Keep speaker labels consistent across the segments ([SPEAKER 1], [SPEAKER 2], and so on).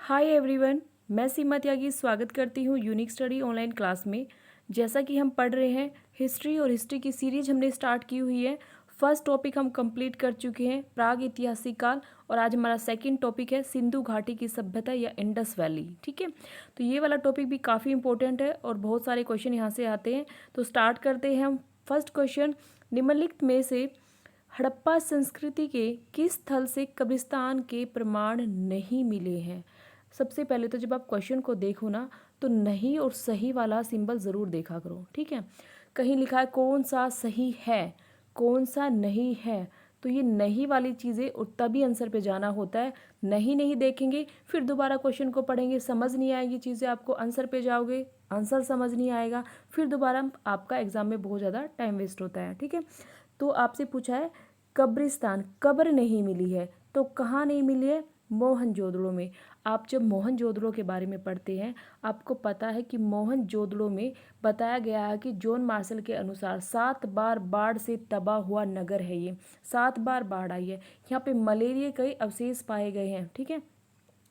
[SPEAKER 1] Hi everyone, मैं सीमा त्यागी स्वागत करती हूँ यूनिक स्टडी ऑनलाइन क्लास में। जैसा कि हम पढ़ रहे हैं हिस्ट्री और हिस्ट्री की सीरीज हमने स्टार्ट की हुई है। फर्स्ट टॉपिक हम कंप्लीट कर चुके हैं प्राग ऐतिहासिक काल, और आज हमारा सेकंड टॉपिक है सिंधु घाटी की सभ्यता या इंडस वैली। ठीक है, तो ये वाला टॉपिक भी काफ़ी इंपॉर्टेंट है और बहुत सारे क्वेश्चन यहाँ से आते हैं। तो स्टार्ट करते हैं हम। फर्स्ट क्वेश्चन, निम्नलिखित में से हड़प्पा संस्कृति के किस स्थल से कब्रिस्तान के प्रमाण नहीं मिले हैं। सबसे पहले तो जब आप क्वेश्चन को देखो ना, तो नहीं और सही वाला सिंबल ज़रूर देखा करो। ठीक है, कहीं लिखा है कौन सा सही है, कौन सा नहीं है, तो ये नहीं वाली चीज़ें और तभी आंसर पे जाना होता है। नहीं नहीं देखेंगे, फिर दोबारा क्वेश्चन को पढ़ेंगे, समझ नहीं आएगी चीज़ें आपको, आंसर पे जाओगे, आंसर समझ नहीं आएगा, फिर दोबारा आपका एग्जाम में बहुत ज़्यादा टाइम वेस्ट होता है। ठीक है, तो आपसे पूछा है कब्रिस्तान, कब्र नहीं मिली है, तो कहाँ नहीं मिली है? मोहनजोदड़ो में। आप जब मोहनजोदड़ो के बारे में पढ़ते हैं, आपको पता है कि मोहनजोदड़ो में बताया गया है कि जॉन मार्शल के अनुसार 7 बार बाढ़ से तबाह हुआ नगर है ये। 7 बार बाढ़ आई है। यहाँ पे मलेरिया के अवशेष पाए गए हैं। ठीक है,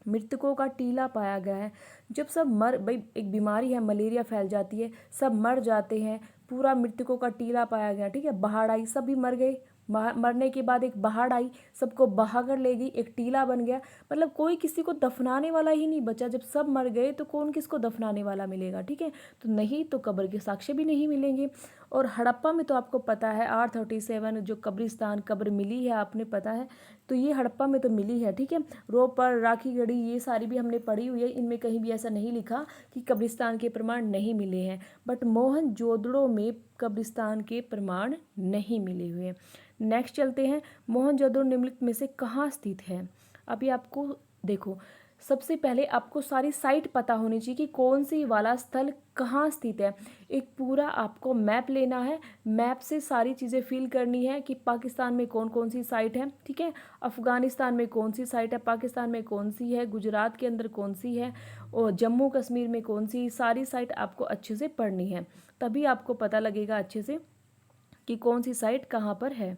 [SPEAKER 1] मृतकों का टीला पाया गया है। जब सब मर भाई, एक बीमारी है, मलेरिया फैल जाती है, सब मर जाते हैं, पूरा मृतकों का टीला पाया गया। ठीक है, बाढ़ आई, सब भी मर गए। मरने के बाद एक बाढ़ आई, सबको बहा कर ले गई, एक टीला बन गया। मतलब कोई किसी को दफनाने वाला ही नहीं बचा। जब सब मर गए तो कौन किसको दफनाने वाला मिलेगा। ठीक है, तो नहीं, तो कब्र के साक्ष्य भी नहीं मिलेंगे। और हड़प्पा में तो आपको पता है R37 जो कब्रिस्तान कब्र मिली है, आपने पता है, तो ये हड़प्पा में तो मिली है। ठीक है, रोपर, राखी गढ़ी, ये सारी भी हमने पढ़ी हुई है। इनमें कहीं भी ऐसा नहीं लिखा कि कब्रिस्तान के प्रमाण नहीं मिले हैं, बट मोहनजोदड़ो में कब्रिस्तान के प्रमाण नहीं मिले हुए। नेक्स्ट चलते हैं, मोहनजोदड़ो निम्नलिखित में से कहाँ स्थित है। अभी आपको देखो, सबसे पहले आपको सारी साइट पता होनी चाहिए कि कौन सी वाला स्थल कहाँ स्थित है। एक पूरा आपको मैप लेना है, मैप से सारी चीज़ें फिल करनी है कि पाकिस्तान में कौन कौन सी साइट है। ठीक है, अफ़गानिस्तान में कौन सी साइट है, पाकिस्तान में कौन सी है, गुजरात के अंदर कौन सी है, और जम्मू कश्मीर में कौन सी, सारी साइट आपको अच्छे से पढ़नी है, तभी आपको पता लगेगा अच्छे से कि कौन सी साइट कहाँ पर है।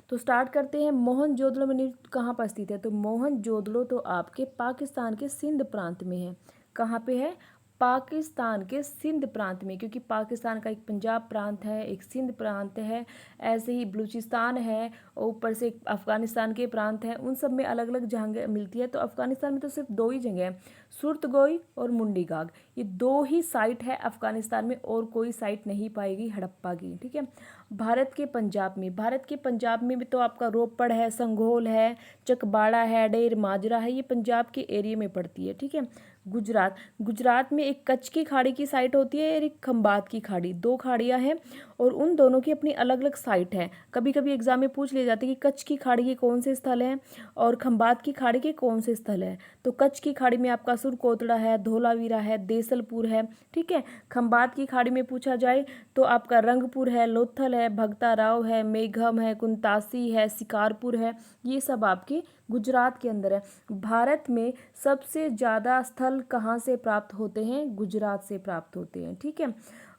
[SPEAKER 1] तो स्टार्ट करते हैं। मोहनजोदड़ो में कहाँ पर स्थित है, तो मोहनजोदड़ो तो आपके पाकिस्तान के सिंध प्रांत में है। कहाँ पे है? पाकिस्तान के सिंध प्रांत में, क्योंकि पाकिस्तान का एक पंजाब प्रांत है, एक सिंध प्रांत है, ऐसे ही बलूचिस्तान है, और ऊपर से अफ़गानिस्तान के प्रांत हैं। उन सब में अलग अलग जगह मिलती है। तो अफ़गानिस्तान में तो सिर्फ 2 ही जगह है, सुरतगोई और मुंडीगाग, ये 2 ही साइट है अफ़गानिस्तान में, और कोई साइट नहीं पाएगी हड़प्पा की। ठीक है, भारत के पंजाब में, भारत के पंजाब में भी तो आपका रोपड़ है, संघोल है, चकबाड़ा है, डेर माजरा है, ये पंजाब के एरिया में पड़ती है। ठीक है, गुजरात, गुजरात में एक कच्छ की खाड़ी की साइट होती है और एक खंबात की खाड़ी, 2 खाड़ियाँ हैं, और उन दोनों की अपनी अलग अलग साइट है। कभी कभी एग्जाम में पूछ ले जाते हैं कि कच्छ की खाड़ी के कौन से स्थल हैं और खंबात की खाड़ी के कौन से स्थल हैं। तो कच्छ की खाड़ी में आपका सुरकोतड़ा है, धोलावीरा है, देसलपुर है। ठीक है, खंबात की खाड़ी में पूछा जाए तो आपका रंगपुर है, लोथल है, भगता राव है, मेघम है, कुंतासी है, शिकारपुर है, ये सब आपके गुजरात के अंदर है। भारत में सबसे ज़्यादा स्थल कहाँ से प्राप्त होते हैं? गुजरात से प्राप्त होते हैं। ठीक है,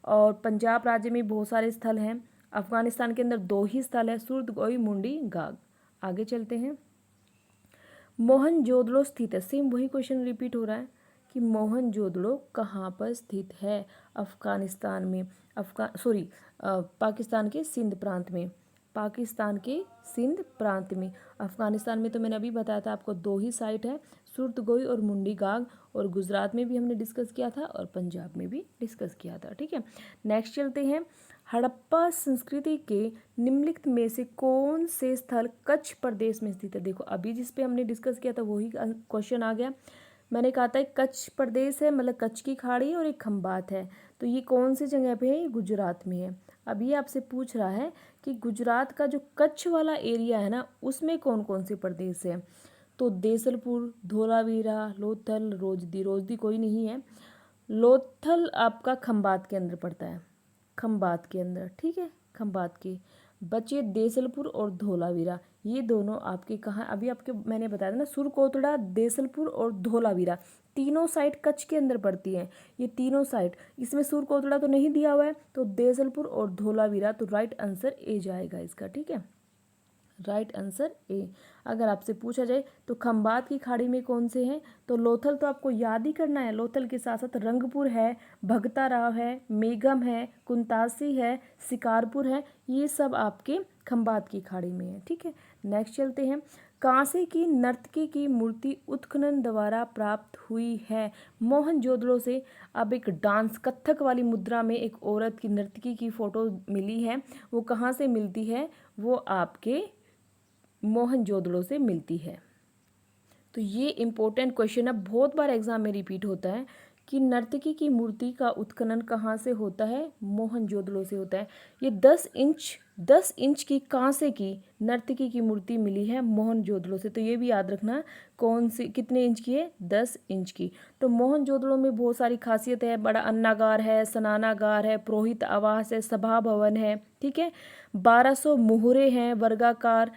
[SPEAKER 1] और पंजाब राज्य में बहुत सारे स्थल हैं। अफगानिस्तान के अंदर 2 ही स्थल है, सुरतगोई, मुंडी गाग। आगे चलते हैं। मोहनजोदड़ो स्थित है, सेम वही क्वेश्चन रिपीट हो रहा है कि मोहनजोदड़ो कहाँ पर स्थित है? अफगानिस्तान में, पाकिस्तान के सिंध प्रांत में, पाकिस्तान के सिंध प्रांत में। अफगानिस्तान में तो मैंने अभी बताया था आपको 2 ही साइट है, सुरतगोई और मुंडी गाग, और गुजरात में भी हमने डिस्कस किया था और पंजाब में भी डिस्कस किया था। ठीक है, नेक्स्ट चलते हैं। हड़प्पा संस्कृति के निम्नलिखित में से कौन से स्थल कच्छ प्रदेश में स्थित है? देखो, अभी जिस पे हमने डिस्कस किया था वही क्वेश्चन आ गया। मैंने कहा था कच्छ प्रदेश है, मतलब कच्छ की खाड़ी और एक खंबात है, तो ये कौन सी जगह पे है? ये गुजरात में है। अभी आपसे पूछ रहा है कि गुजरात का जो कच्छ वाला एरिया है ना, उसमें कौन कौन से प्रदेश है, तो देसलपुर, धोलावीरा, लोथल, रोजदी, रोजदी कोई नहीं है, लोथल आपका खंबात के अंदर पड़ता है, खंबात के अंदर। ठीक है, खंबात के बचे देसलपुर और धोलावीरा, ये दोनों आपके कहाँ? अभी आपके मैंने बताया था ना, सुरकोतड़ा, देसलपुर और धोलावीरा, तीनों साइट कच्छ के अंदर पड़ती हैं। ये तीनों साइट, इसमें सुरकोतड़ा तो नहीं दिया हुआ है, तो देसलपुर और धोलावीरा, तो राइट आंसर ए जाएगा इसका। ठीक है, राइट आंसर ए। अगर आपसे पूछा जाए तो खंबात की खाड़ी में कौन से हैं, तो लोथल तो आपको याद ही करना है। लोथल के साथ साथ रंगपुर है, भगता राव है, मेगम है, कुंतासी है, शिकारपुर है, ये सब आपके खंबात की खाड़ी में है। ठीक है, नेक्स्ट चलते हैं। कांसे की नर्तकी की मूर्ति उत्खनन द्वारा प्राप्त हुई है मोहनजोदड़ो से। अब एक डांस कथक वाली मुद्रा में एक औरत की नर्तकी की फोटो मिली है, वो कहाँ से मिलती है, वो आपके मोहनजोदड़ो से मिलती है। तो ये इम्पोर्टेंट क्वेश्चन है, बहुत बार एग्जाम में रिपीट होता है कि नर्तकी की मूर्ति का उत्खनन कहाँ से होता है, मोहनजोदड़ो से होता है। ये 10 इंच की कांसे की नर्तकी की मूर्ति मिली है मोहनजोदड़ो से। तो ये भी याद रखना, कौन सी कितने इंच की है, 10 इंच की। तो मोहनजोदड़ो में बहुत सारी खासियत है, बड़ा अन्नागार है, स्नानागार है, पुरोहित आवास है, सभा भवन है। ठीक है, 1200 मुहरे हैं वर्गाकार।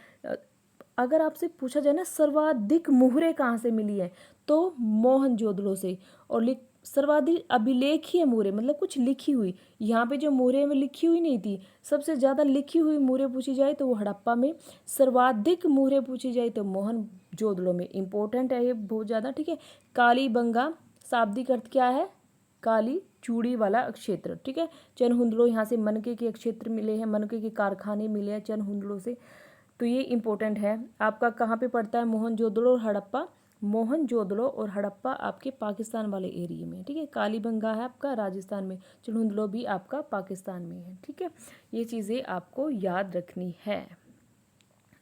[SPEAKER 1] अगर आपसे पूछा जाए ना सर्वाधिक मुहरे कहाँ से मिली है, तो मोहनजोदड़ो से। और सर्वाधिक अभिलेखीय मुहरे मतलब कुछ लिखी हुई, यहाँ पे जो मुहरे में लिखी हुई नहीं थी, सबसे ज़्यादा लिखी हुई मुहरे पूछी जाए तो वो हड़प्पा में, सर्वाधिक मुहरे पूछी जाए तो मोहनजोदड़ो में। इंपॉर्टेंट है ये बहुत ज़्यादा। ठीक है, कालीबंगा शाब्दिक अर्थ क्या है, काली चूड़ी वाला क्षेत्र। ठीक है, चनहुंदड़ो यहाँ से मनके के क्षेत्र मिले हैं, मनके के कारखाने मिले हैं चनहुंदड़ो से। तो ये इम्पोर्टेंट है आपका। कहाँ पे पड़ता है मोहनजोदड़ो और हड़प्पा, मोहनजोदड़ो और हड़प्पा आपके पाकिस्तान वाले एरिया में। ठीक है, कालीबंगा है आपका राजस्थान में, चनहुंदड़ो भी आपका पाकिस्तान में है। ठीक है, ये चीज़ें आपको याद रखनी है।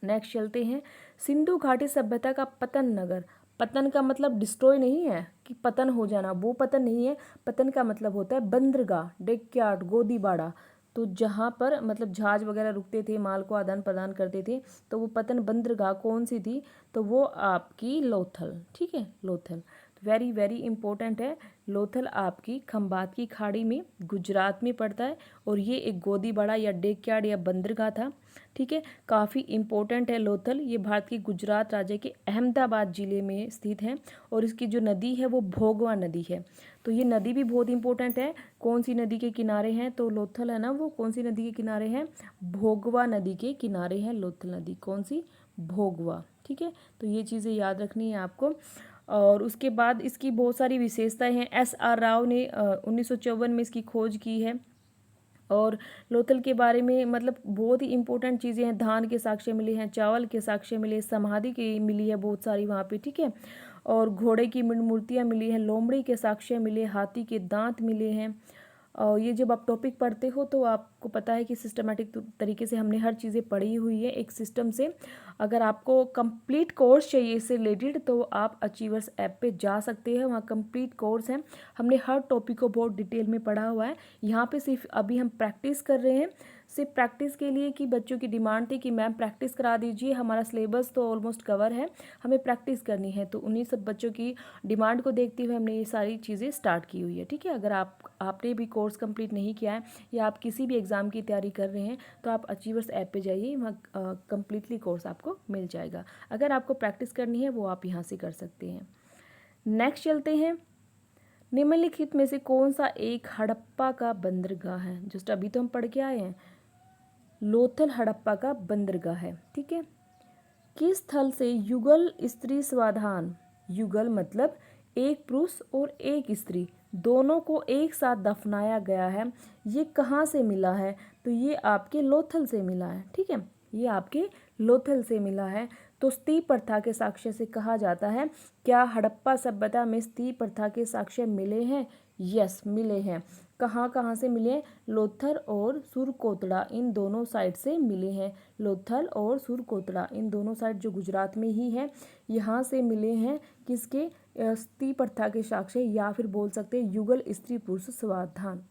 [SPEAKER 1] नेक्स्ट चलते हैं। सिंधु घाटी सभ्यता का पतन नगर। पतन का मतलब डिस्ट्रॉय नहीं है कि पतन हो जाना, वो पतन नहीं है। पतन का मतलब होता है बंदरगाह, डेकयार्ड, गोदीबाड़ा। तो जहाँ पर मतलब जहाज वगैरह रुकते थे, माल को आदान प्रदान करते थे, तो वो पतन बंदरगाह कौन सी थी, तो वो आपकी लोथल। ठीक है, लोथल वेरी वेरी इंपॉर्टेंट है। लोथल आपकी खंबात की खाड़ी में गुजरात में पड़ता है, और ये एक गोदीबाड़ा या डेकयार्ड या बंदरगाह था। ठीक है, काफ़ी इंपॉर्टेंट है लोथल। ये भारत के गुजरात राज्य के अहमदाबाद ज़िले में स्थित है, और इसकी जो नदी है वो भोगवा नदी है। तो ये नदी भी बहुत इंपॉर्टेंट है। कौन सी नदी के किनारे हैं, तो लोथल है ना, वो कौन सी नदी के किनारे हैं, भोगवा नदी के किनारे है लोथल नदी। कौन सी, भोगवा। ठीक है, तो ये चीज़ें याद रखनी है आपको। और उसके बाद इसकी बहुत सारी विशेषताएं हैं। SR राव ने 1954 में इसकी खोज की है। और लोथल के बारे में मतलब बहुत ही इंपॉर्टेंट चीज़ें हैं। धान के साक्ष्य मिले हैं, चावल के साक्ष्य मिले, समाधि की मिली है बहुत सारी वहाँ पे। ठीक है, और घोड़े की मूर्तियाँ मिली हैं, लोमड़ी के साक्ष्य मिले, हाथी के दांत मिले हैं। और ये जब आप टॉपिक पढ़ते हो तो आपको पता है कि सिस्टमेटिक तरीके से हमने हर चीज़ें पढ़ी हुई है एक सिस्टम से। अगर आपको कंप्लीट कोर्स चाहिए इससे रिलेटेड तो आप अचीवर्स ऐप पे जा सकते हैं, वहाँ कंप्लीट कोर्स है। हमने हर टॉपिक को बहुत डिटेल में पढ़ा हुआ है। यहाँ पे सिर्फ अभी हम प्रैक्टिस कर रहे हैं, सिर्फ प्रैक्टिस के लिए कि बच्चों की डिमांड थी कि मैम प्रैक्टिस करा दीजिए, हमारा सिलेबस तो ऑलमोस्ट कवर है, हमें प्रैक्टिस करनी है। तो उन्हीं सब बच्चों की डिमांड को देखते हुए हमने ये सारी चीज़ें स्टार्ट की हुई है। ठीक है, अगर आपने भी कोर्स कंप्लीट नहीं किया है या आप किसी भी एग्ज़ाम की तैयारी कर रहे हैं तो आप अचीवर्स ऐप पे जाइए, वहाँ कंप्लीटली कोर्स आपको मिल जाएगा। अगर आपको प्रैक्टिस करनी है वो आप यहाँ से कर सकते हैं। नेक्स्ट चलते हैं। निम्नलिखित में से कौन सा एक हड़प्पा का बंदरगाह है, जस्ट अभी तो हम पढ़ के आए हैं, लोथल हड़प्पा का बंदरगाह है। ठीक है, किस स्थल से युगल स्त्री स्वाधान, युगल मतलब एक पुरुष और एक स्त्री दोनों को एक साथ दफनाया गया है, ये कहाँ से मिला है, तो ये आपके लोथल से मिला है। ठीक है, ये आपके लोथल से मिला है। तो स्त्री प्रथा के साक्ष्य से कहा जाता है, क्या हड़प्पा सभ्यता में स्त्री प्रथा के साक्ष्य मिले हैं, यस मिले हैं। कहाँ कहाँ से मिले, लोथल और सुरकोतड़ा इन दोनों साइड से मिले हैं। लोथल और सुरकोतड़ा इन दोनों साइड जो गुजरात में ही है, यहाँ से मिले हैं। किसके, स्त्री प्रथा के साक्ष्य, या फिर बोल सकते हैं युगल स्त्री पुरुष स्वाधान।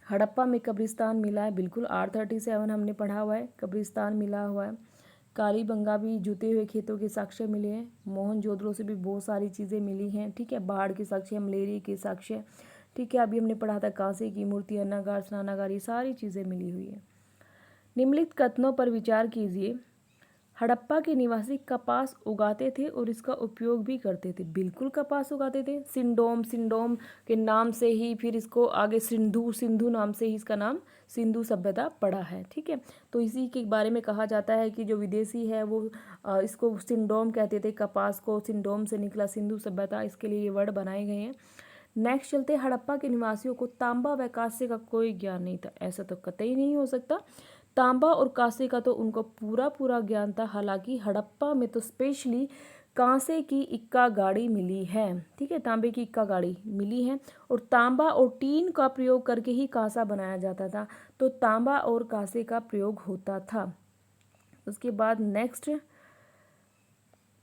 [SPEAKER 1] हड़प्पा में कब्रिस्तान मिला है, बिल्कुल R37 हमने पढ़ा हुआ है, कब्रिस्तान मिला हुआ है। कालीबंगा भी जुते हुए खेतों के साक्ष्य मिले हैं। मोहनजोदड़ो से भी बहुत सारी चीज़ें मिली हैं। ठीक है, बाढ़ के साक्ष्य, मलेरिया के साक्ष्य। ठीक है, अभी हमने पढ़ा था कांसे की मूर्ति, अन्नागार, स्नानागार, ये सारी चीज़ें मिली हुई है। निम्नलिखित कथनों पर विचार कीजिए। हड़प्पा के निवासी कपास उगाते थे और इसका उपयोग भी करते थे। बिल्कुल कपास उगाते थे। सिंडोम, सिंडोम के नाम से ही फिर इसको आगे सिंधु, सिंधु नाम से ही इसका नाम सिंधु सभ्यता पड़ा है। ठीक है, तो इसी के बारे में कहा जाता है कि जो विदेशी है वो इसको सिंडोम कहते थे, कपास को सिंडोम से निकला सिंधु सभ्यता, इसके लिए ये वर्ड बनाए गए हैं। नेक्स्ट चलते, हड़प्पा के निवासियों को तांबा व कांसे का कोई ज्ञान नहीं था। ऐसा तो कतई नहीं हो सकता। तांबा और कांसे का तो उनको पूरा पूरा ज्ञान था। हालांकि हड़प्पा में तो स्पेशली कांसे की इक्का गाड़ी मिली है। ठीक है, तांबे की इक्का गाड़ी मिली है और तांबा और टीन का प्रयोग करके ही कांसा बनाया जाता था। तो तांबा और कांसे का प्रयोग होता था। उसके बाद नेक्स्ट,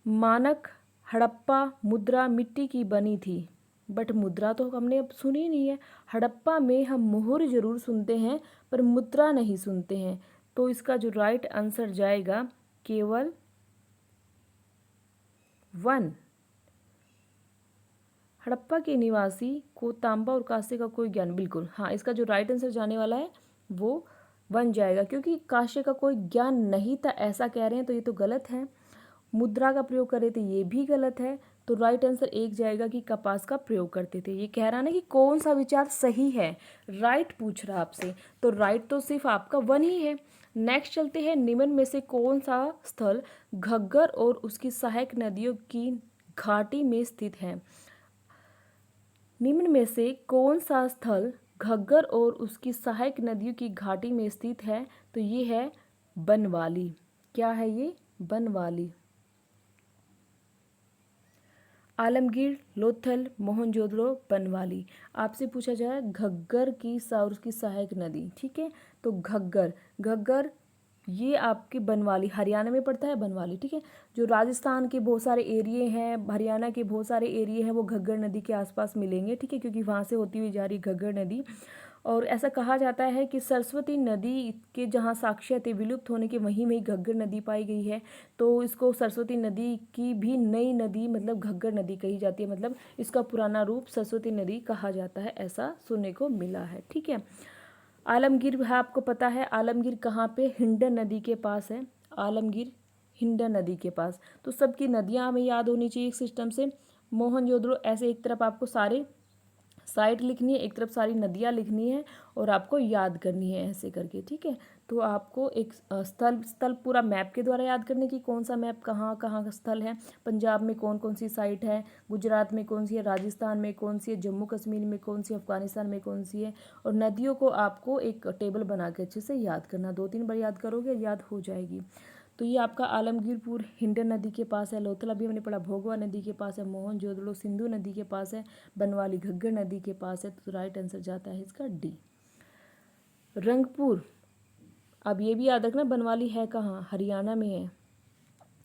[SPEAKER 1] मानक हड़प्पा मुद्रा मिट्टी की बनी थी, बट मुद्रा तो हमने अब सुनी नहीं है। हड़प्पा में हम मोहर जरूर सुनते हैं पर मुद्रा नहीं सुनते हैं। तो इसका जो राइट आंसर जाएगा केवल 1। हड़प्पा के निवासी को तांबा और कांसे का कोई ज्ञान, बिल्कुल हाँ, इसका जो राइट आंसर जाने वाला है वो 1 जाएगा, क्योंकि कांसे का कोई ज्ञान नहीं था ऐसा कह रहे हैं तो ये तो गलत है। मुद्रा का प्रयोग कर रहे थे, ये भी गलत है। तो राइट आंसर 1 जाएगा कि कपास का प्रयोग करते थे। ये कह रहा ना कि कौन सा विचार सही है, राइट पूछ रहा आपसे, तो राइट तो सिर्फ आपका 1 ही है। नेक्स्ट चलते हैं, निम्न में से कौन सा स्थल घग्गर और उसकी सहायक नदियों की घाटी में स्थित है। निम्न में से कौन सा स्थल घग्गर और उसकी सहायक नदियों की घाटी में स्थित है। तो ये है बनवाली। क्या है ये? बनवाली। आलमगीर, लोथल, मोहनजोदड़ो, बनवाली। आपसे पूछा जाए घग्गर की और उसकी सहायक नदी। ठीक है, तो घग्गर, घग्गर ये आपके बनवाली हरियाणा में पड़ता है, बनवाली। ठीक है, जो राजस्थान के बहुत सारे एरिए हैं, हरियाणा के बहुत सारे एरिए हैं, वो घग्गर नदी के आसपास मिलेंगे। ठीक है, क्योंकि वहाँ से होती हुई जा रही घग्गर नदी। और ऐसा कहा जाता है कि सरस्वती नदी के जहाँ साक्ष्य थे विलुप्त होने के, वहीं में घग्गर नदी पाई गई है। तो इसको सरस्वती नदी की भी नई नदी मतलब घग्गर नदी कही जाती है। मतलब इसका पुराना रूप सरस्वती नदी कहा जाता है, ऐसा सुनने को मिला है। ठीक है, आलमगीर है, आपको पता है आलमगीर कहाँ पे? हिंडन नदी के पास है। आलमगीर हिंडन नदी के पास। तो सबकी नदियाँ हमें याद होनी चाहिए एक सिस्टम से। मोहनजोदड़ो, ऐसे एक तरफ आपको सारे साइट लिखनी है, एक तरफ सारी नदियाँ लिखनी है और आपको याद करनी है ऐसे करके। ठीक है, तो आपको एक स्थल पूरा मैप के द्वारा याद करने की, कौन सा मैप कहाँ कहाँ का स्थल है, पंजाब में कौन कौन सी साइट है, गुजरात में कौन सी है, राजस्थान में कौन सी है, जम्मू कश्मीर में कौन सी, अफगानिस्तान में कौन सी है। और नदियों को आपको एक टेबल बना के अच्छे से याद करना, 2-3 बार याद करोगे याद हो जाएगी। तो ये आपका आलमगीरपुर हिंडन नदी के पास है, लोथल अभी हमने पढ़ा भोगवा नदी के पास है, मोहनजोदड़ो सिंधु नदी के पास है, बनवाली घग्गर नदी के पास है। तो राइट आंसर जाता है इसका डी। रंगपुर, अब ये भी याद रखना बनवाली है कहाँ? हरियाणा में है।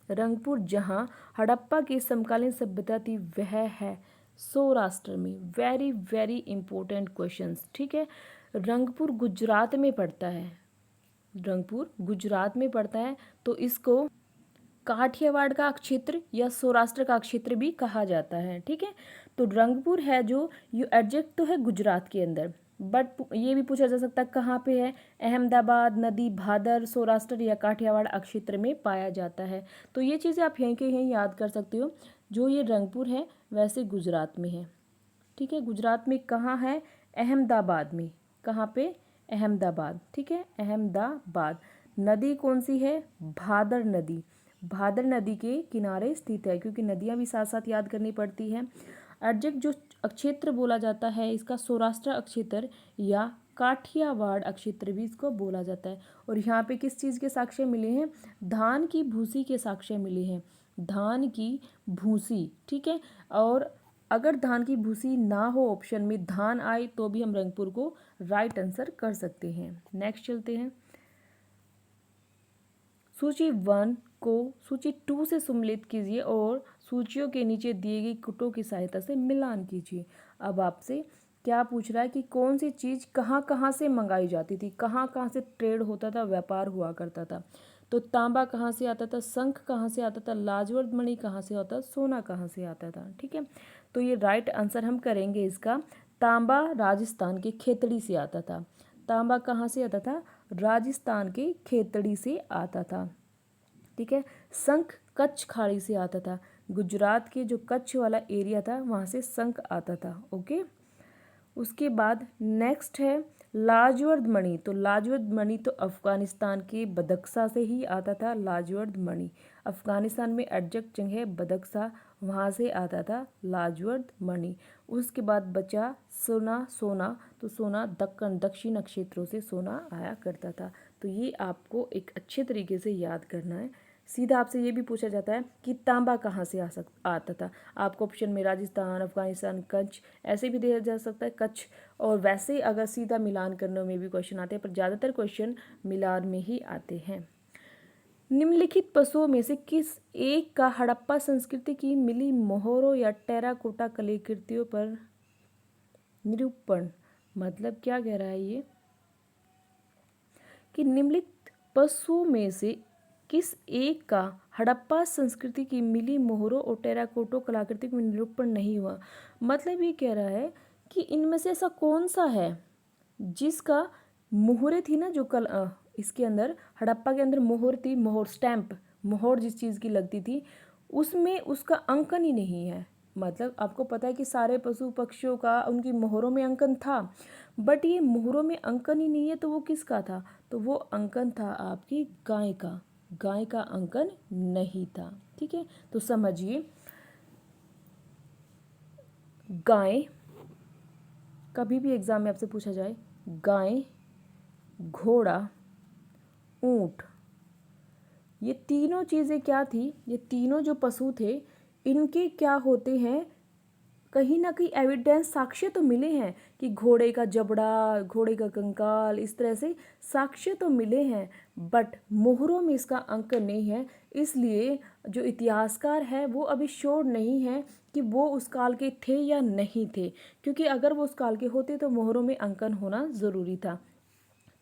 [SPEAKER 1] रंगपुर जहाँ हड़प्पा की समकालीन सभ्यता थी वह है सौराष्ट्र में। Very very important questions. ठीक है, रंगपुर गुजरात में पड़ता है, रंगपुर गुजरात में पड़ता है। तो इसको काठियावाड़ का क्षेत्र या सौराष्ट्र का क्षेत्र भी कहा जाता है। ठीक है, तो रंगपुर है जो ये एडजेक्ट तो है गुजरात के अंदर, बट ये भी पूछा जा सकता है कहाँ पे है? अहमदाबाद, नदी, भादर, सौराष्ट्र या काठियावाड़ क्षेत्र में पाया जाता है। तो ये चीज़ें आप यहीं के यहीं याद कर सकते हो। जो ये रंगपुर है वैसे गुजरात में है। ठीक है, गुजरात में कहाँ है? अहमदाबाद में। कहाँ पे? अहमदाबाद। ठीक है, अहमदाबाद। नदी कौन सी है? भादर नदी। भादर नदी के किनारे स्थित है, क्योंकि नदियाँ भी साथ साथ याद करनी पड़ती है। एडजेक्ट जो क्षेत्र बोला जाता है इसका सौराष्ट्र क्षेत्र या काठियावाड़ क्षेत्र भी इसको बोला जाता है। और यहाँ पे किस चीज़ के साक्ष्य मिले हैं? धान की भूसी के साक्ष्य मिले हैं, धान की भूसी। ठीक है, और अगर धान की भूसी ना हो ऑप्शन में, धान आए तो भी हम रंगपुर को राइट आंसर कर सकते हैं। नेक्स्ट चलते हैं, सूची 1 को सूची 2 से सम्मिलित कीजिए और सूचियों के नीचे दिए गई कुटों की सहायता से मिलान कीजिए। अब आपसे क्या पूछ रहा है कि कौन सी चीज़ कहाँ कहाँ से मंगाई जाती थी, कहाँ कहाँ से ट्रेड होता था, व्यापार हुआ करता था। तो तांबा कहाँ से आता था, शंख कहाँ से आता था, लाजवर्द मणि कहाँ से आता था, सोना कहाँ से आता था। ठीक है, तो ये राइट आंसर हम करेंगे इसका। तांबा राजस्थान के खेतड़ी से आता था। तांबा कहाँ से आता था? राजस्थान के खेतड़ी से आता था। ठीक है। शंख कच्छ खाड़ी से आता था, गुजरात के जो कच्छ वाला एरिया था वहाँ से शंख आता था। ओके, उसके बाद नेक्स्ट है लाजवर्द मणि। तो लाजवर्द मणि तो अफगानिस्तान के बदख्शा से ही आता था। लाजवर्द मणि अफगानिस्तान में एडजस्ट जगह है बदख्शा, वहाँ से आता था लाजवर्द मणि। उसके बाद बचा सोना। सोना तो सोना दक्षिण क्षेत्रों से सोना आया करता था। तो ये आपको एक अच्छे तरीके से याद करना है। सीधा आपसे ये भी पूछा जाता है कि तांबा कहाँ से आता था। आपको ऑप्शन में राजस्थान, अफगानिस्तान, कच्छ ऐसे भी दिया जा सकता है, कच्छ। और वैसे अगर सीधा मिलान करने में भी क्वेश्चन आते हैं, पर ज़्यादातर क्वेश्चन मिलान में ही आते हैं। निम्नलिखित पशुओं में से किस एक का हड़प्पा संस्कृति की मिली मोहरों या टेराकोटा कलाकृतियों पर निरूपण, मतलब क्या कह रहा है ये कि निम्नलिखित पशुओं में से किस एक का हड़प्पा संस्कृति की मिली मोहरों और टेराकोटा कलाकृति में निरूपण नहीं हुआ। मतलब ये कह रहा है कि इनमें से ऐसा कौन सा है जिसका मोहरें थी ना, जो इसके अंदर हड़प्पा के अंदर मोहर थी, मोहर स्टैंप, मोहर जिस चीज़ की लगती थी उसमें उसका अंकन ही नहीं है। मतलब आपको पता है कि सारे पशु पक्षियों का उनकी मोहरों में अंकन था, बट ये मोहरों में अंकन ही नहीं है, तो वो किसका था? तो वो अंकन था आपकी गाय का। गाय का अंकन नहीं था। ठीक है, तो समझिए, गाय कभी भी एग्जाम में आपसे पूछा जाए, गाय, घोड़ा, ऊंट, ये तीनों चीज़ें क्या थी? ये तीनों जो पशु थे इनके क्या होते हैं, कहीं ना कहीं एविडेंस, साक्ष्य तो मिले हैं कि घोड़े का जबड़ा, घोड़े का कंकाल, इस तरह से साक्ष्य तो मिले हैं, बट मोहरों में इसका अंकन नहीं है। इसलिए जो इतिहासकार है वो अभी श्योर नहीं है कि वो उस काल के थे या नहीं थे, क्योंकि अगर वो उस काल के होते तो मोहरों में अंकन होना ज़रूरी था।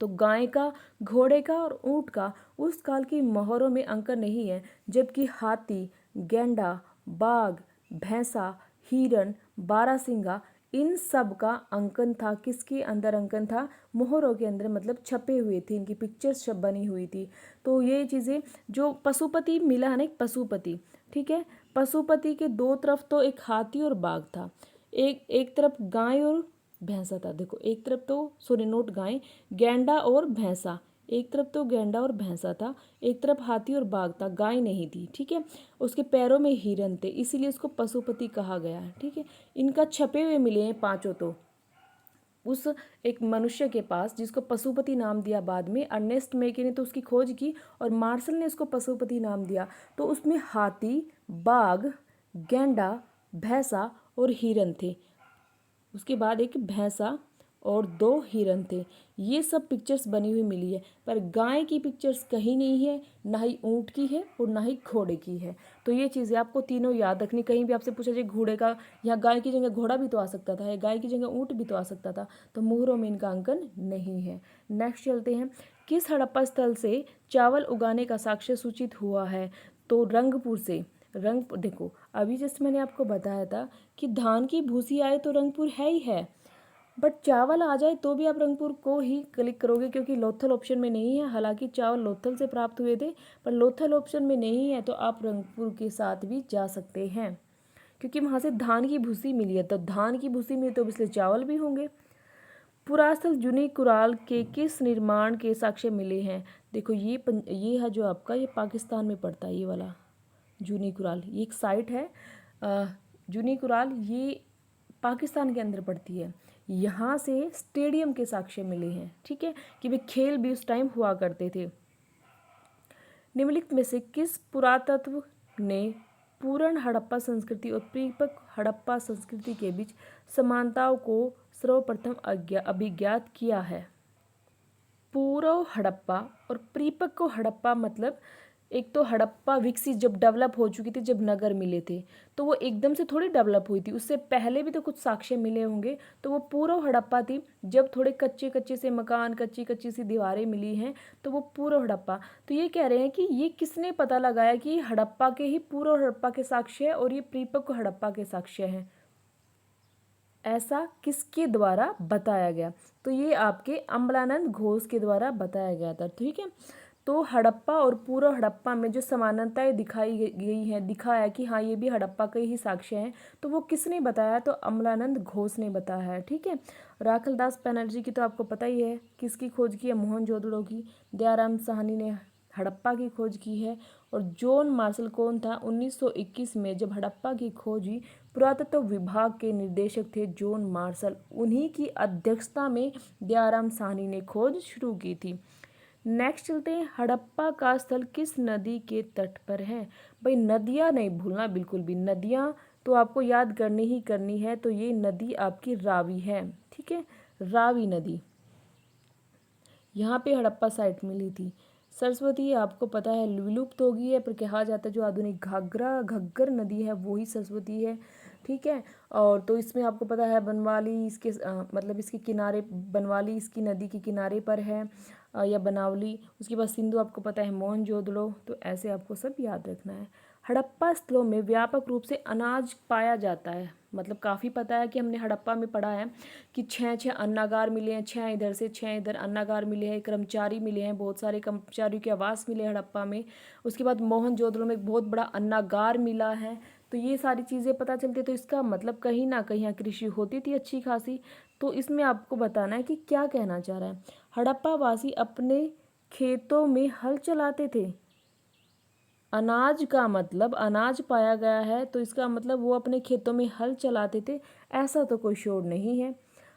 [SPEAKER 1] तो गाय का, घोड़े का और ऊंट का उस काल की मोहरों में अंकन नहीं है, जबकि हाथी, गैंडा, बाघ, भैंसा, हिरन, बारहसिंगा, इन सब का अंकन था। किसके अंदर अंकन था? मोहरों के अंदर, मतलब छपे हुए थे, इनकी पिक्चर्स सब बनी हुई थी। तो ये चीज़ें जो पशुपति मिला है ना, एक पशुपति, ठीक है, पशुपति के दो तरफ तो एक हाथी और बाघ था, एक तरफ गाय और भैंसा था। देखो, एक तरफ तो सॉरी नोट गाय, गैंडा और भैंसा, एक तरफ तो गैंडा और भैंसा था, एक तरफ हाथी और बाघ था, गाय नहीं थी। ठीक है, उसके पैरों में हिरन थे, इसीलिए उसको पशुपति कहा गया है। ठीक है, इनका छपे हुए मिले हैं पांचों। तो उस एक मनुष्य के पास जिसको पशुपति नाम दिया, बाद में अर्नेस्ट मेके ने तो उसकी खोज की और मार्शल ने उसको पशुपति नाम दिया। तो उसमें हाथी, बाघ, गैंडा, भैंसा और हिरन थे। उसके बाद एक भैंसा और दो हिरन थे। ये सब पिक्चर्स बनी हुई मिली है, पर गाय की पिक्चर्स कहीं नहीं है, ना ही ऊँट की है और ना ही घोड़े की है। तो ये चीज़ें आपको तीनों याद रखनी। कहीं भी आपसे पूछा जाए घोड़े का, यहाँ गाय की जगह घोड़ा भी तो आ सकता था, या गाय की जगह ऊँट भी तो आ सकता था। तो मोहरों में इनका अंकन नहीं है। नेक्स्ट चलते हैं, किस हड़प्पा स्थल से चावल उगाने का साक्ष्य सूचित हुआ है? तो रंगपुर से। देखो, अभी जस्ट मैंने आपको बताया था कि धान की भूसी आए तो रंगपुर है ही है, बट चावल आ जाए तो भी आप रंगपुर को ही क्लिक करोगे, क्योंकि लोथल ऑप्शन में नहीं है। हालांकि चावल लोथल से प्राप्त हुए थे, पर लोथल ऑप्शन में नहीं है, तो आप रंगपुर के साथ भी जा सकते हैं, क्योंकि वहाँ से धान की भूसी मिली है। तो धान की भूसी मिली तो इसलिए चावल भी होंगे। पुरास्थल जूनी कुराल के किस निर्माण के साक्ष्य मिले हैं? देखो, ये है जो आपका, ये पाकिस्तान में पड़ता है, ये वाला जूनी कुराल, ये एक साइट है। जूनी कुराल ये पाकिस्तान के अंदर पड़ती है। यहाँ से स्टेडियम के साक्ष्य मिले हैं। ठीक है, कि वे खेल भी उस टाइम हुआ करते थे। निम्नलिखित में से किस पुरातत्व ने पूर्ण हड़प्पा संस्कृति और परिपक्व हड़प्पा संस्कृति के बीच समानताओं को सर्वप्रथम अभिज्ञात किया है? पूर्व हड़प्पा और परिपक्व हड़प्पा, मतलब एक तो हड़प्पा विकसित जब डेवलप हो चुकी थी, जब नगर मिले थे, तो वो एकदम से थोड़ी डेवलप हुई थी, उससे पहले भी तो कुछ साक्ष्य मिले होंगे। तो वो पूर्व हड़प्पा थी, जब थोड़े कच्चे कच्चे से मकान, कच्ची कच्ची सी दीवारें मिली हैं, तो वो पूर्व हड़प्पा। तो ये कह रहे हैं कि ये किसने पता लगाया कि हड़प्पा के ही पूर्व हड़प्पा के साक्ष्य है और ये परिपक्व हड़प्पा के साक्ष्य हैं? ऐसा किसके द्वारा बताया गया? तो ये आपके अम्लानंद घोष के द्वारा बताया गया था। ठीक है, तो हड़प्पा और पूर्व हड़प्पा में जो समानताएं दिखाई गई हैं, दिखाया कि हाँ ये भी हड़प्पा के ही साक्ष्य हैं, तो वो किसने बताया? तो अमलानंद घोष ने बताया है। ठीक है। राखलदास बनर्जी की तो आपको पता ही है, किसकी खोज की है? मोहनजोदड़ो की। दयाराम साहनी ने हड़प्पा की खोज की है। और जॉन मार्शल कौन था? 1921 में जब हड़प्पा की खोज हुई, पुरातत्व विभाग के निर्देशक थे जॉन मार्शल, उन्हीं की अध्यक्षता में दयाराम साहनी ने खोज शुरू की थी। नेक्स्ट चलते हैं, हड़प्पा का स्थल किस नदी के तट पर है? भाई नदियाँ नहीं भूलना बिल्कुल भी, नदियाँ तो आपको याद करनी ही करनी है। तो ये नदी आपकी रावी है। ठीक है, रावी नदी, यहाँ पे हड़प्पा साइट मिली थी। सरस्वती आपको पता है विलुप्त हो गई है, पर कहा जाता है जो आधुनिक घाघरा घग्गर नदी है वो ही सरस्वती है। ठीक है। और तो इसमें आपको पता है बनवाली इसके मतलब इसके किनारे, बनवाली इसकी नदी के किनारे पर है, या बनावली। उसके बाद सिंधु आपको पता है मोहनजोदड़ो। तो ऐसे आपको सब याद रखना है। हड़प्पा स्थलों में व्यापक रूप से अनाज पाया जाता है। मतलब काफ़ी पता है कि हमने हड़प्पा में पढ़ा है कि 6 अन्नागार मिले हैं, 6 इधर से 6 इधर अन्नागार मिले हैं, कर्मचारी मिले हैं, बहुत सारे कर्मचारियों के आवास मिले हड़प्पा में। उसके बाद मोहनजोदड़ो में एक बहुत बड़ा अन्नागार मिला है। तो ये सारी चीज़ें पता चलती, तो इसका मतलब कहीं ना कहीं यहाँ कृषि होती थी अच्छी खासी। तो इसमें आपको बताना है कि क्या कहना चाह रहा है। हड़प्पा वासी अपने खेतों में हल चलाते थे। अनाज का मतलब अनाज पाया गया है, तो इसका मतलब वो अपने खेतों में हल चलाते थे, ऐसा तो कोई शोर नहीं है।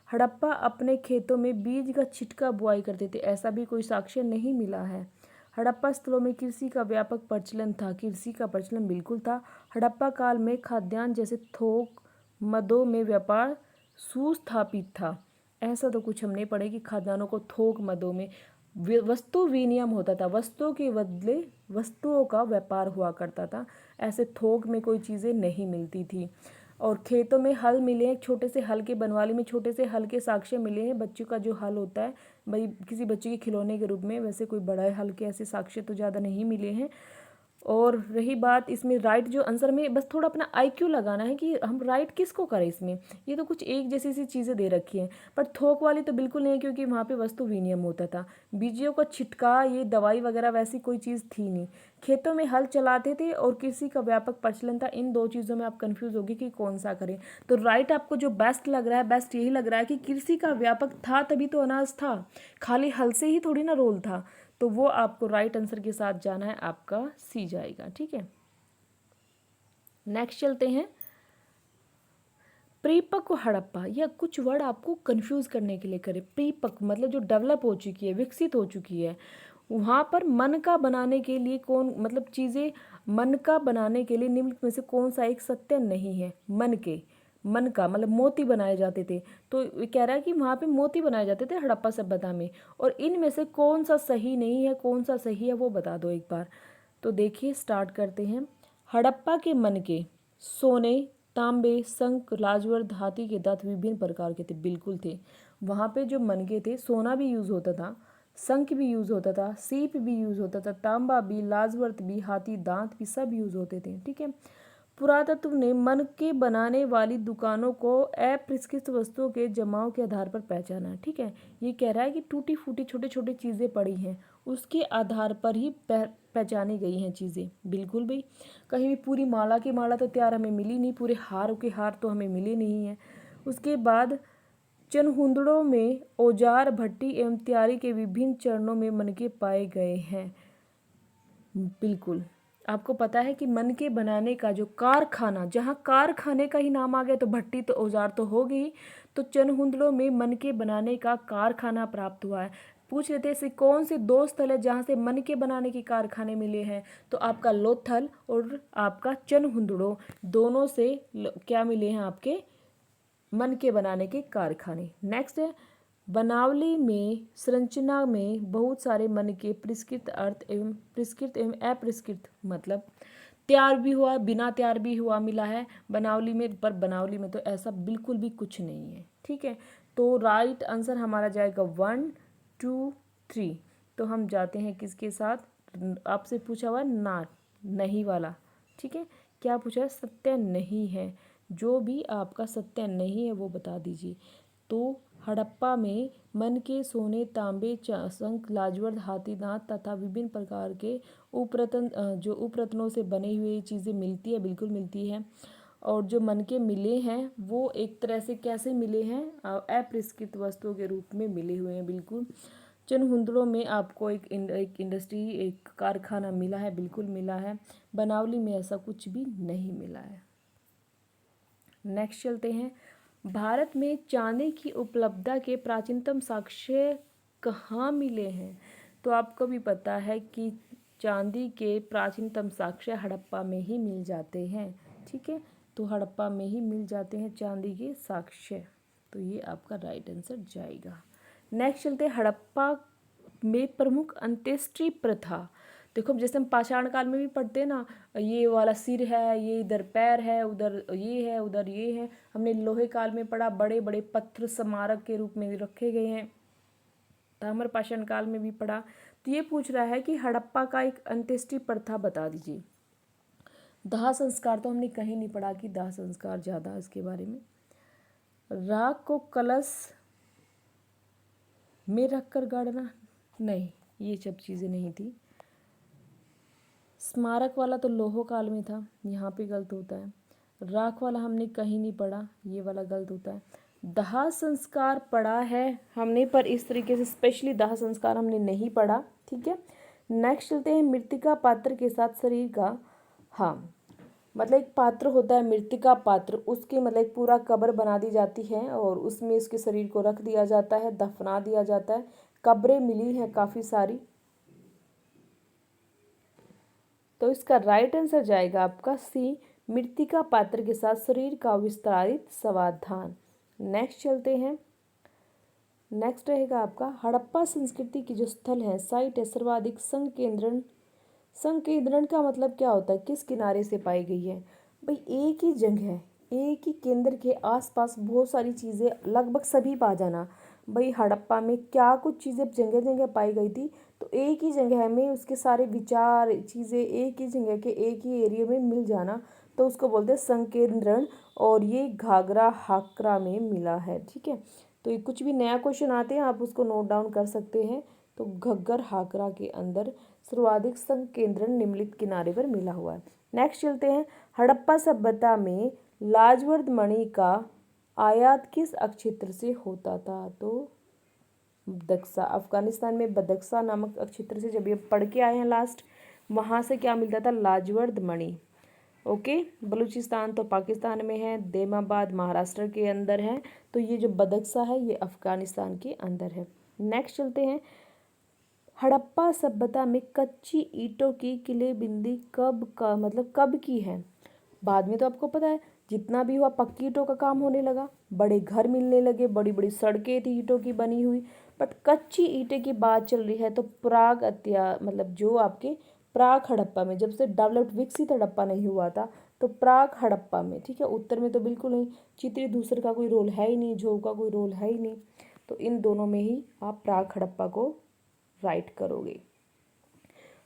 [SPEAKER 1] हड़प्पा अपने खेतों में बीज का छिटका बुआई करते थे, ऐसा भी कोई साक्ष्य नहीं मिला है। हड़प्पा स्थलों में कृषि का व्यापक प्रचलन था, कृषि का प्रचलन बिल्कुल था। हड़प्पा काल में खाद्यान्न जैसे थोक मदों में व्यापार सुस्थापित था, ऐसा तो कुछ हम नहीं पढ़े कि खाद्यान्नों को थोक मदों में वस्तु विनिमय होता था, वस्तुओं के बदले वस्तुओं का व्यापार हुआ करता था, ऐसे थोक में कोई चीज़ें नहीं मिलती थी। और खेतों में हल मिले हैं, छोटे से हल के, बनवाली में छोटे से हल के साक्ष्य मिले हैं, बच्चों का जो हल होता है भाई किसी बच्चे के खिलौने के रूप में, वैसे कोई बड़ा हल के ऐसे साक्ष्य तो ज़्यादा नहीं मिले हैं। और रही बात इसमें राइट जो आंसर में, बस थोड़ा अपना आईक्यू लगाना है कि हम राइट किसको करें इसमें। ये तो कुछ एक जैसी सी चीज़ें दे रखी हैं, पर थोक वाली तो बिल्कुल नहीं, क्योंकि वहाँ पे वस्तु विनिमय होता था। बीजों का छिटका, ये दवाई वगैरह वैसी कोई चीज़ थी नहीं। खेतों में हल चलाते थे और कृषि का व्यापक प्रचलन था। इन दो चीज़ों में आप कंफ्यूज होगी कि कौन सा करें। तो राइट आपको जो बेस्ट लग रहा है, बेस्ट यही लग रहा है कि कृषि का व्यापक था, तभी तो अनाज था, खाली हल से ही थोड़ी ना रोल था। तो वो आपको राइट आंसर के साथ जाना है, आपका सी जाएगा। ठीक है, नेक्स्ट चलते हैं। परिपक्व हड़प्पा, या कुछ वर्ड आपको कंफ्यूज करने के लिए करे। परिपक्व मतलब जो डेवलप हो चुकी है, विकसित हो चुकी है। वहाँ पर मन का बनाने के लिए कौन, मतलब चीज़ें मन का बनाने के लिए निम्न में से कौन सा एक सत्य नहीं है? मन का मतलब मोती बनाए जाते थे। तो ये कह रहा है कि वहाँ पे मोती बनाए जाते थे हड़प्पा सभ्यता में, और इनमें से कौन सा सही नहीं है, कौन सा सही है वो बता दो एक बार। तो देखिए स्टार्ट करते हैं। हड़प्पा के मन के सोने, तांबे, शंख, लाजवर, हाथी के दांत विभिन्न प्रकार के थे, बिल्कुल थे। वहाँ पे जो मनके थे, सोना भी यूज़ होता था, शंख भी यूज़ होता था, सीप भी यूज़ होता था, तांबा भी, लाजवर्त भी, हाथी दांत भी, सब यूज़ होते थे। ठीक है। पुरातत्व ने मन के बनाने वाली दुकानों को अपरिष्कृत वस्तुओं के जमाव के आधार पर पहचाना। ठीक है, ये कह रहा है कि टूटी फूटी छोटी छोटी चीज़ें पड़ी हैं, उसके आधार पर ही पहचानी गई हैं चीज़ें। बिल्कुल भी कहीं भी पूरी माला की माला तो तैयार हमें मिली नहीं, पूरे हार के हार तो हमें मिले नहीं हैं। उसके बाद चनहुंदड़ों में औजार, भट्टी एवं तैयारी के विभिन्न चरणों में मनके पाए गए हैं। बिल्कुल आपको पता है कि मन के बनाने का जो कारखाना, जहाँ कारखाने का ही नाम आ गया, तो भट्टी तो औजार तो हो गई, तो चनहुंदड़ों में मन के बनाने का कारखाना प्राप्त हुआ है। पूछ लेते हैं कौन से दो स्थल है जहाँ से मन के बनाने के कारखाने मिले हैं? तो आपका लोथल और आपका चनहुंदड़ो, दोनों से क्या मिले हैं? आपके मन के बनाने के कारखाने। नेक्स्ट है, बनावली में संरचना में बहुत सारे मन के परिष्कृत अर्थ एवं परिष्कृत एवं अपरिष्कृत, मतलब तैयार भी हुआ, बिना तैयार भी हुआ मिला है बनावली में, पर बनावली में तो ऐसा बिल्कुल भी कुछ नहीं है। ठीक है, तो राइट आंसर हमारा जाएगा 1 2 3। तो हम जाते हैं किसके साथ? आपसे पूछा हुआ ना, नहीं वाला। ठीक है, क्या पूछा है? सत्य नहीं है। जो भी आपका सत्य नहीं है वो बता दीजिए। तो हड़प्पा में मन के सोने, तांबे, शंख, लाजवर्द हाथी दांत तथा विभिन्न प्रकार के उपरत्न जो उपरत्नों से बनी हुई चीज़ें मिलती है, बिल्कुल मिलती है। और जो मन के मिले हैं वो एक तरह से कैसे मिले हैं, अपरिष्कृत वस्तुओं के रूप में मिले हुए हैं, बिल्कुल। चनहुंदड़ों में आपको एक इंडस्ट्री, एक कारखाना मिला है, बिल्कुल मिला है। बनावली में ऐसा कुछ भी नहीं मिला है। नेक्स्ट चलते हैं। भारत में चांदी की उपलब्धता के प्राचीनतम साक्ष्य कहाँ मिले हैं? तो आपको भी पता है कि चांदी के प्राचीनतम साक्ष्य हड़प्पा में ही मिल जाते हैं, ठीक है। तो हड़प्पा में ही मिल जाते हैं चांदी के साक्ष्य, तो ये आपका राइट आंसर जाएगा। नेक्स्ट चलते हैं। हड़प्पा में प्रमुख अंत्येष्टि प्रथा। देखो जैसे हम पाषाण काल में भी पढ़ते हैं ना, ये वाला सिर है, ये इधर पैर है, उधर ये है, उधर ये है। हमने लोहे काल में पढ़ा, बड़े बड़े पत्थर स्मारक के रूप में रखे गए हैं। ताम्र पाषाण काल में भी पढ़ा। तो ये पूछ रहा है कि हड़प्पा का एक अंत्येष्टि प्रथा बता दीजिए। दाह संस्कार तो हमने कहीं नहीं पढ़ा कि दाह संस्कार ज़्यादा इसके बारे में। राख को कलश में रखकर गाड़ना, नहीं, ये सब चीज़ें नहीं थी। स्मारक वाला तो लोहो काल में था, यहाँ पे गलत होता है। राख वाला हमने कहीं नहीं पढ़ा, ये वाला गलत होता है। दाह संस्कार पढ़ा है हमने, पर इस तरीके से स्पेशली दाह संस्कार हमने नहीं पढ़ा, ठीक है। नेक्स्ट चलते हैं। मृतिका पात्र के साथ शरीर का, हाँ, मतलब एक पात्र होता है मृतिका पात्र, उसके मतलब एक पूरा कब्र बना दी जाती है और उसमें उसके शरीर को रख दिया जाता है, दफना दिया जाता है। कब्रें मिली हैं काफ़ी सारी, तो इसका राइट आंसर जाएगा आपका सी, मृतिका पात्र के साथ शरीर का विस्तारित समाधान। नेक्स्ट चलते हैं। नेक्स्ट रहेगा आपका हड़प्पा संस्कृति की जो स्थल है, साइट है, सर्वाधिक संकेंद्रण। संकेंद्रण का मतलब क्या होता है, किस किनारे से पाई गई है? भाई एक ही जगह, एक ही केंद्र के आसपास बहुत सारी चीज़ें, लगभग सभी पा जाना। भाई हड़प्पा में क्या कुछ चीज़ें जगह जगह पाई गई थी, तो एक ही जगह में उसके सारे विचार, चीज़ें एक ही जगह के एक ही एरिया में मिल जाना, तो उसको बोलते हैं संकेंद्रण। और ये घाघरा हाकरा में मिला है, ठीक है। तो ये कुछ भी नया क्वेश्चन आते हैं आप उसको नोट डाउन कर सकते हैं। तो घग्गर हाकरा के अंदर सर्वाधिक संकेंद्रण निम्नलिखित किनारे पर मिला हुआ है। नेक्स्ट चलते हैं। हड़प्पा सभ्यता में लाजवर्द मणि का आयात किस अक्षेत्र से होता था? तो बदक्सा, अफगानिस्तान में बदक्सा नामक अक्षेत्र से, जब ये पढ़ के आए हैं लास्ट, वहाँ से क्या मिलता था? लाजवर्द मणि। ओके, बलूचिस्तान तो पाकिस्तान में है, देमाबाद महाराष्ट्र के अंदर है, तो ये जो बदक्सा है ये अफगानिस्तान के अंदर है। नेक्स्ट चलते हैं। हड़प्पा सभ्यता में कच्ची ईंटों की किलेबिंदी कब की है? बाद में तो आपको पता है जितना भी हुआ पक्की ईंटों का काम होने लगा, बड़े घर मिलने लगे, बड़ी बड़ी सड़कें थी ईंटों की बनी हुई, बट कच्ची ईंटें की बात चल रही है तो जो आपके प्राग हड़प्पा में, जब से डेवलप्ड विकसित हड़प्पा नहीं हुआ था, तो प्राग हड़प्पा में, ठीक है। उत्तर में तो बिल्कुल नहीं, चित्री दूसरे का कोई रोल है ही नहीं, झोव का कोई रोल है ही नहीं, तो इन दोनों में ही आप प्राग हड़प्पा को राइट करोगे।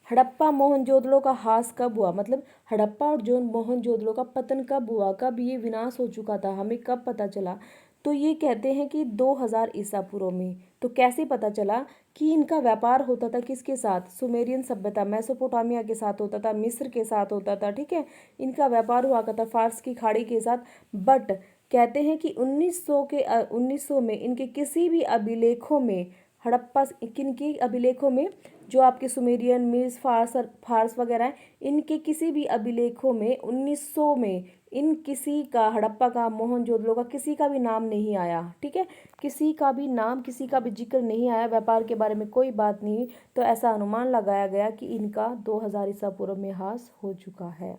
[SPEAKER 1] हड़प्पा मोहनजोदड़ो का ह्रास कब हुआ? मतलब हड़प्पा और जो मोहनजोदड़ो का पतन कब हुआ, कब ये विनाश हो चुका था, हमें कब पता चला? तो ये कहते हैं कि 2000 ईसा पूर्व में। तो कैसे पता चला कि इनका व्यापार होता था किसके साथ? सुमेरियन सभ्यता, मेसोपोटामिया के साथ होता था, मिस्र के साथ होता था, ठीक है। इनका व्यापार हुआ करता फारस की खाड़ी के साथ। बट कहते हैं कि 1900 में इनके किसी भी अभिलेखों में, हड़प्पा किनके अभिलेखों में, जो आपके सुमेरियन, मिस, फारस वगैरह हैं, इनके किसी भी अभिलेखों में 1900 में इन किसी का, हड़प्पा का, मोहनजोदड़ो का, किसी का भी नाम नहीं आया, ठीक है। किसी का भी नाम, किसी का भी जिक्र नहीं आया, व्यापार के बारे में कोई बात नहीं। तो ऐसा अनुमान लगाया गया कि इनका 2000 ईसा पूर्व में ह्रास हो चुका है।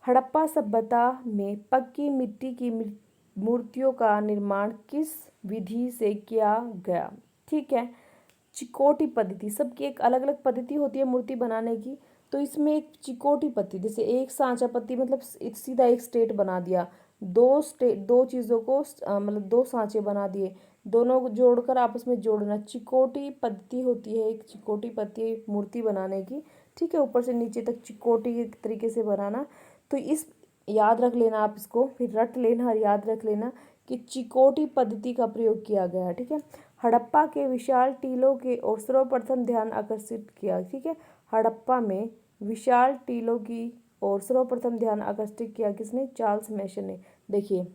[SPEAKER 1] हड़प्पा सभ्यता में पक्की मिट्टी की मूर्तियों का निर्माण किस विधि से किया गया? ठीक है, चिकोटी पद्धति, सबकी एक अलग अलग पद्धति होती है मूर्ति बनाने की। तो इसमें एक चिकोटी पद्धति, जैसे एक सांचा पत्ती, मतलब सीधा एक स्टेट बना दिया, दो चीज़ों को मतलब दो सांचे बना दिए, दोनों को जोड़कर आपस में जोड़ना, चिकोटी पद्धति होती है। एक चिकोटी पद्धति मूर्ति बनाने की, ठीक है, ऊपर से नीचे तक चिकोटी के तरीके से बनाना। तो इस याद रख लेना आप इसको, फिर रट लेना और याद रख लेना कि चिकोटी पद्धति का प्रयोग किया गया। ठीक है, हड़प्पा के विशाल टीलों के और सर्वप्रथम ध्यान आकर्षित किया। ठीक है, हड़प्पा में विशाल टीलों की और सर्वप्रथम ध्यान आकर्षित किया किसने? चार्ल्स मेसन ने। देखिए,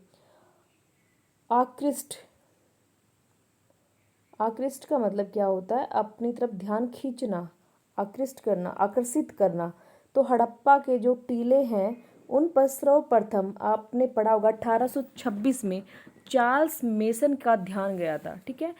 [SPEAKER 1] आकृष्ट का मतलब क्या होता है? अपनी तरफ ध्यान खींचना, आकृष्ट करना, आकर्षित करना। तो हड़प्पा के जो टीले हैं उन पर सर्वप्रथम आपने पढ़ा होगा 1826 में चार्ल्स मेसन का ध्यान गया था। ठीक है,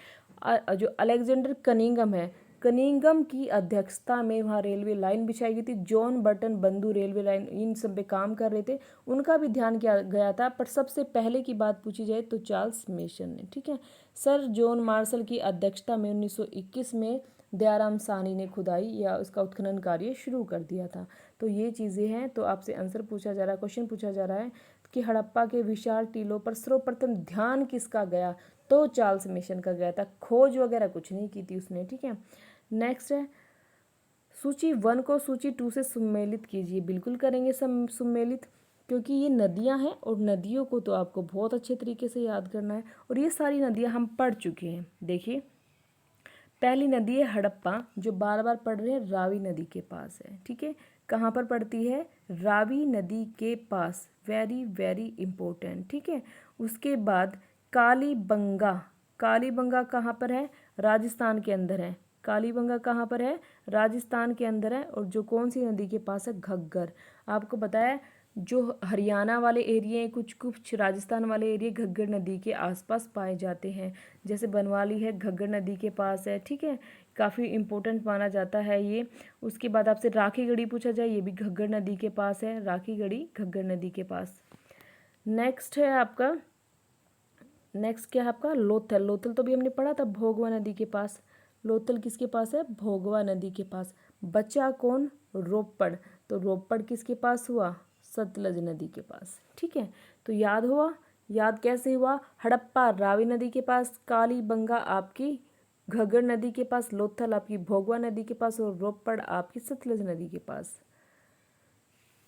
[SPEAKER 1] जो अलेक्जेंडर कनिंघम है, कनिंघम की अध्यक्षता में वहाँ रेलवे लाइन बिछाई गई थी। जॉन बर्टन बंधु रेलवे लाइन इन सब पे काम कर रहे थे, उनका भी ध्यान किया गया था। पर सबसे पहले की बात पूछी जाए तो चार्ल्स मेसन ने। ठीक है, सर जॉन मार्शल की अध्यक्षता में 1921 में दयाराम साहनी ने खुदाई या उसका उत्खनन कार्य शुरू कर दिया था। तो ये चीज़ें हैं। तो आपसे आंसर पूछा जा रहा है, क्वेश्चन पूछा जा रहा है कि हड़प्पा के विशाल टीलों पर सर्वप्रथम ध्यान किसका गया? तो चार्ल्स मेसन का गया था। खोज वगैरह कुछ नहीं की थी उसने। ठीक है, नेक्स्ट है सूची 1 को सूची 2 से सम्मिलित कीजिए। बिल्कुल करेंगे सम्मिलित, क्योंकि ये नदियां हैं और नदियों को तो आपको बहुत अच्छे तरीके से याद करना है और ये सारी नदियां हम पढ़ चुके हैं। देखिए, पहली नदी है हड़प्पा, जो बार बार पढ़ रहे हैं, रावी नदी के पास है। ठीक है, कहाँ पर पड़ती है? रावी नदी के पास, वेरी वेरी इम्पोर्टेंट। ठीक है, उसके बाद कालीबंगा, कालीबंगा कहाँ पर है? राजस्थान के अंदर है। कालीबंगा कहाँ पर है? राजस्थान के अंदर है। और जो कौन सी नदी के पास है? घग्गर। आपको बताया जो हरियाणा वाले एरिए हैं, कुछ कुछ राजस्थान वाले एरिए घग्गर नदी के आसपास पाए जाते हैं। जैसे बनवाली है, घग्गर नदी के पास है। ठीक है, काफ़ी इम्पोर्टेंट माना जाता है ये। उसके बाद आपसे राखीगढ़ी पूछा जाए, ये भी घग्गर नदी के पास है। राखीगढ़ी घग्गर नदी के पास। नेक्स्ट है आपका, नेक्स्ट क्या है आपका? लोथल। लोथल तो भी हमने पढ़ा था, भोगवा नदी के पास। लोथल किसके पास है? भोगवा नदी के पास। बचा कौन? रोपड़। तो रोपड़ किसके पास हुआ? सतलज नदी के पास। ठीक है, तो याद हुआ? याद कैसे हुआ? हड़प्पा रावी नदी के पास, कालीबंगा आपकी घग्गर नदी के पास, लोथल आपकी भोगवा नदी के पास और रोपड़ आपकी सतलज नदी के पास।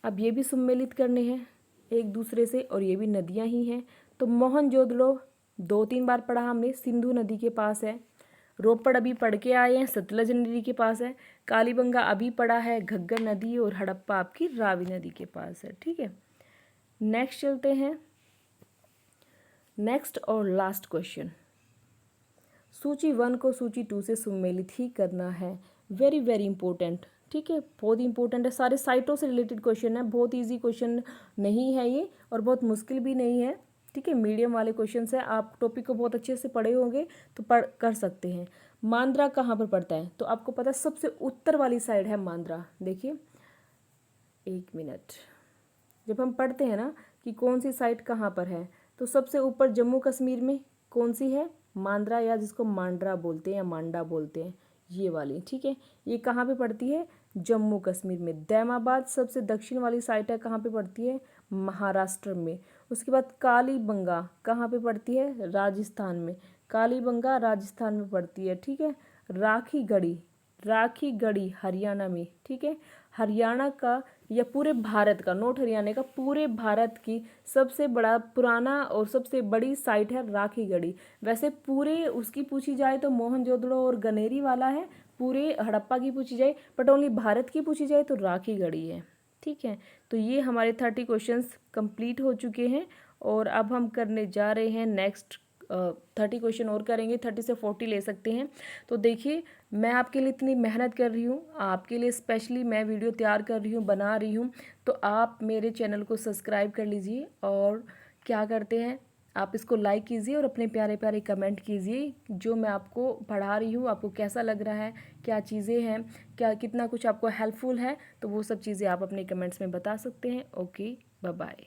[SPEAKER 1] अब ये भी सम्मिलित करने हैं एक दूसरे से, और ये भी नदियां ही हैं। तो मोहनजोदड़ो 2-3 बार पढ़ा हमने, सिंधु नदी के पास है। रोपड़ अभी पढ़ के आए हैं, सतलज नदी के पास है। कालीबंगा अभी पढ़ा है, घग्गर नदी। और हड़प्पा आपकी रावी नदी के पास है। ठीक है, नेक्स्ट चलते हैं। नेक्स्ट और लास्ट क्वेश्चन, सूची 1 को सूची 2 से सम्मिलित ही करना है। Very very important. ठीक है, बहुत इंपॉर्टेंट है। सारे साइटों से रिलेटेड क्वेश्चन है, बहुत इजी क्वेश्चन नहीं है ये और बहुत मुश्किल भी नहीं है। ठीक है, मीडियम वाले क्वेश्चन है। आप टॉपिक को बहुत अच्छे से पढ़े होंगे तो पढ़ कर सकते हैं। मांद्रा कहाँ पर पड़ता है? तो आपको पता है सबसे उत्तर वाली साइड है मांद्रा। देखिए, 1 मिनट, जब हम पढ़ते हैं ना कि कौन सी साइट कहाँ पर है, तो सबसे ऊपर जम्मू कश्मीर में कौन सी है? मांद्रा, या जिसको मांड्रा बोलते हैं या मांडा बोलते हैं, ये वाली। ठीक है, ये कहाँ पे पड़ती है? जम्मू कश्मीर में। दैमाबाद सबसे दक्षिण वाली साइट है, कहाँ पे पड़ती है? महाराष्ट्र में। उसके बाद कालीबंगा कहाँ पे पड़ती है? राजस्थान में। कालीबंगा राजस्थान में पड़ती है। ठीक है, राखीगढ़ी, राखीगढ़ी हरियाणा में। ठीक है, हरियाणा का या पूरे भारत का, नॉट हरियाणा का, पूरे भारत की सबसे बड़ा पुराना और सबसे बड़ी साइट है राखीगढ़ी। वैसे पूरे उसकी पूछी जाए तो मोहनजोदड़ो और गनेरी वाला है, पूरे हड़प्पा की पूछी जाए, बट ओनली भारत की पूछी जाए तो राखीगढ़ी है। ठीक है, तो ये हमारे 30 क्वेश्चंस कंप्लीट हो चुके हैं और अब हम करने जा रहे हैं नेक्स्ट 30 क्वेश्चन और करेंगे, 30 से 40 ले सकते हैं। तो देखिए, मैं आपके लिए इतनी मेहनत कर रही हूँ, आपके लिए स्पेशली मैं वीडियो तैयार कर रही हूँ, बना रही हूँ, तो आप मेरे चैनल को सब्सक्राइब कर लीजिए और क्या करते हैं, आप इसको लाइक कीजिए और अपने प्यारे प्यारे कमेंट कीजिए। जो मैं आपको पढ़ा रही हूँ आपको कैसा लग रहा है, क्या चीज़ें हैं, क्या कितना कुछ आपको हेल्पफुल है, तो वो सब चीज़ें आप अपने कमेंट्स में बता सकते हैं। Okay, bye bye.